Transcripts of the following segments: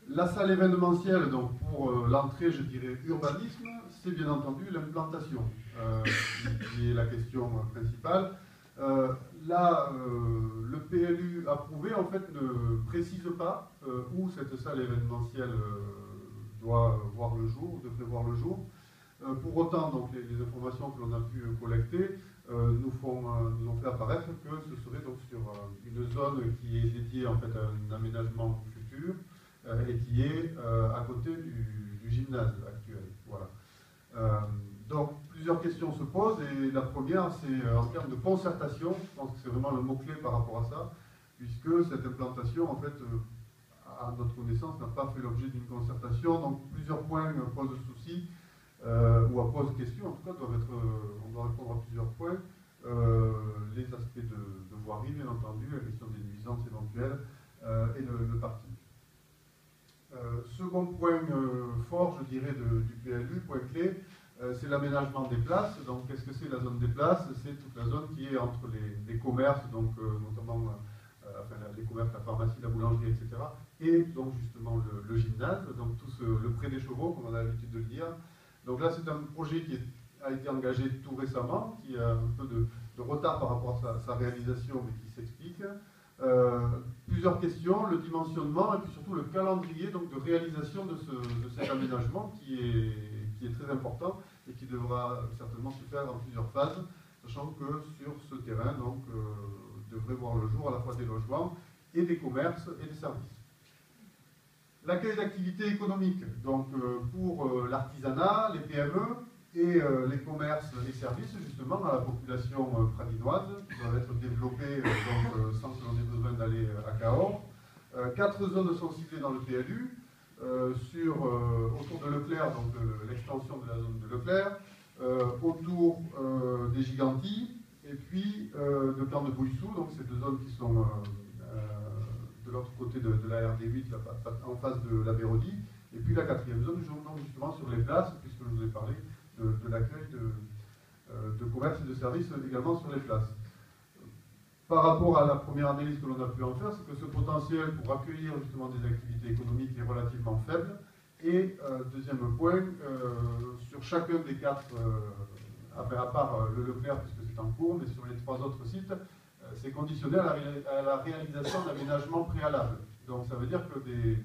La salle événementielle, donc pour l'entrée, je dirais urbanisme, c'est bien entendu l'implantation qui est la question principale. Là, le PLU approuvé, en fait, ne précise pas où cette salle événementielle doit voir le jour, devrait voir le jour. Pour autant, donc, les informations que l'on a pu collecter nous ont fait apparaître que ce serait donc sur une zone qui est dédiée en fait, à un aménagement futur et qui est à côté du gymnase actuel. Voilà. Donc, plusieurs questions se posent, et la première, c'est en termes de concertation. Je pense que c'est vraiment le mot-clé par rapport à ça, puisque cette implantation, en fait, à notre connaissance, n'a pas fait l'objet d'une concertation. Donc, plusieurs points posent souci, ou posent question, en tout cas, on doit répondre à plusieurs points. Les aspects de voirie, bien entendu, la question des nuisances éventuelles, et le parking. Second point fort, je dirais, du PLU, point clé, c'est l'aménagement des places. Donc, qu'est-ce que c'est la zone des places? C'est toute la zone qui est entre les commerces, donc notamment les commerces, la pharmacie, la boulangerie, etc. Et donc justement le gymnase, donc tout le pré des chevaux, comme on a l'habitude de le dire. Donc là, c'est un projet qui a été engagé tout récemment, qui a un peu de retard par rapport à sa réalisation, mais qui s'explique. Plusieurs questions, le dimensionnement et puis surtout le calendrier donc, de réalisation de cet aménagement qui est très important et qui devra certainement se faire en plusieurs phases, sachant que sur ce terrain donc, devrait voir le jour à la fois des logements et des commerces et des services. L'accueil d'activités économiques, donc pour l'artisanat, les PME et les commerces et services justement à la population pradinoise, qui doivent être développés donc, sans que l'on ait besoin d'aller à Cahors. 4 zones sont ciblées dans le PLU, autour de Leclerc, donc l'extension de la zone de Leclerc, autour des Gigantis, et puis de Plan de Bouissou, donc ces 2 zones qui sont de l'autre côté de la RD8, là, en face de la Bérodie, et puis la 4e zone, justement sur les places, puisque je vous ai parlé de l'accueil de commerce et de services également sur les places. Par rapport à la première analyse que l'on a pu en faire, c'est que ce potentiel pour accueillir justement des activités économiques est relativement faible. Et deuxième point, sur chacun des 4, à part le Leclerc, puisque c'est en cours, mais sur les 3 autres sites, c'est conditionné à la réalisation d'aménagements préalables. Donc ça veut dire que des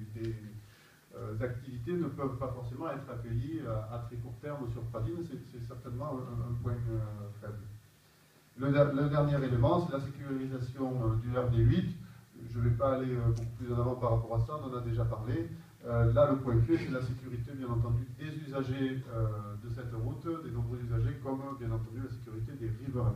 activités ne peuvent pas forcément être accueillies à très court terme sur Pradines, c'est certainement un point faible. Le dernier élément, c'est la sécurisation du RD8. Je ne vais pas aller beaucoup plus en avant par rapport à ça, on en a déjà parlé. Là, le point clé, c'est la sécurité, bien entendu, des usagers de cette route, des nombreux usagers, comme, bien entendu, la sécurité des riverains.